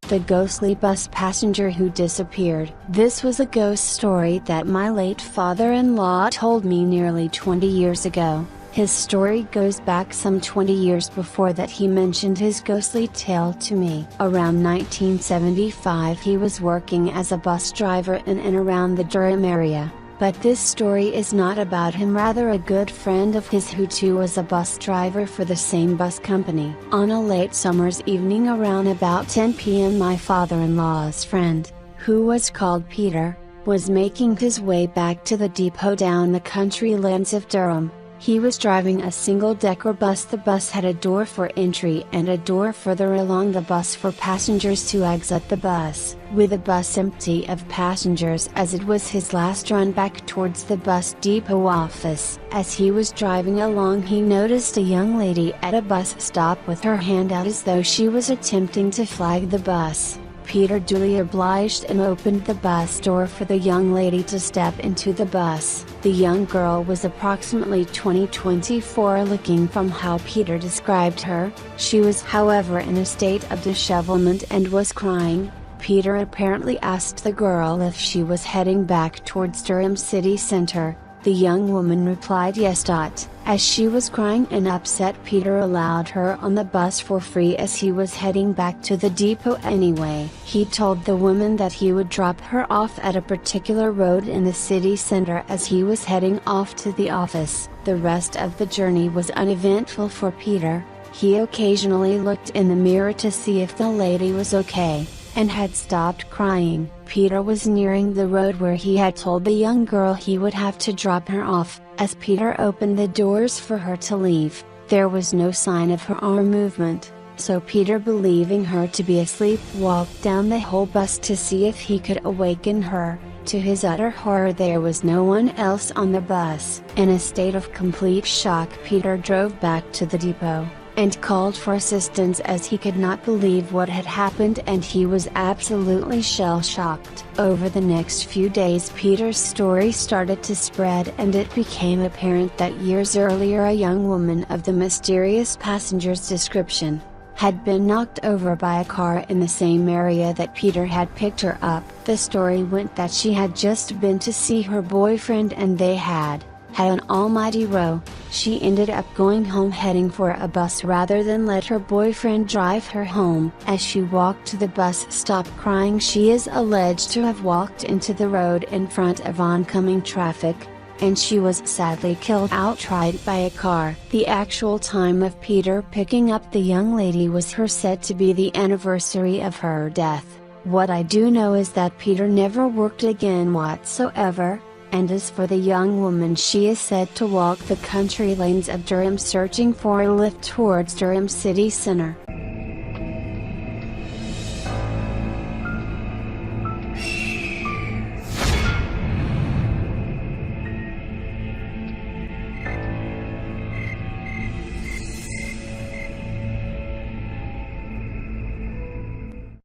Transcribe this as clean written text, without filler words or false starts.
The ghostly bus passenger who disappeared. This was a ghost story that my late father-in-law told me nearly 20 years ago. His story goes back some 20 years before that he mentioned his ghostly tale to me. Around 1975 he was working as a bus driver in and around the Durham area. But this story is not about him, rather a good friend of his who too was a bus driver for the same bus company. On a late summer's evening around about 10 p.m. my father-in-law's friend, who was called Peter, was making his way back to the depot down the country lanes of Durham. He was driving a single-decker bus. The bus had a door for entry and a door further along the bus for passengers to exit the bus. With the bus empty of passengers as it was his last run back towards the bus depot office. As he was driving along he noticed a young lady at a bus stop with her hand out as though she was attempting to flag the bus. Peter duly obliged and opened the bus door for the young lady to step into the bus. The young girl was approximately 20-24 looking from how Peter described her. She was however in a state of dishevelment and was crying. Peter apparently asked the girl if she was heading back towards Durham city center. The young woman replied yes. As she was crying and upset, Peter allowed her on the bus for free as he was heading back to the depot anyway. He told the woman that he would drop her off at a particular road in the city center as he was heading off to the office. The rest of the journey was uneventful for Peter. He occasionally looked in the mirror to see if the lady was okay, and had stopped crying. Peter was nearing the road where he had told the young girl he would have to drop her off. As Peter opened the doors for her to leave, there was no sign of her or movement, so Peter, believing her to be asleep, walked down the whole bus to see if he could awaken her. To his utter horror, there was no one else on the bus. In a state of complete shock, Peter drove back to the depot and called for assistance as he could not believe what had happened and he was absolutely shell-shocked. Over the next few days Peter's story started to spread and it became apparent that years earlier a young woman of the mysterious passenger's description had been knocked over by a car in the same area that Peter had picked her up. The story went that she had just been to see her boyfriend and they had an almighty row. She ended up going home heading for a bus rather than let her boyfriend drive her home. As she walked to the bus stop crying, she is alleged to have walked into the road in front of oncoming traffic, and she was sadly killed outright by a car. The actual time of Peter picking up the young lady was said to be the anniversary of her death. What I do know is that Peter never worked again whatsoever. And as for the young woman, she is said to walk the country lanes of Durham searching for a lift towards Durham city center.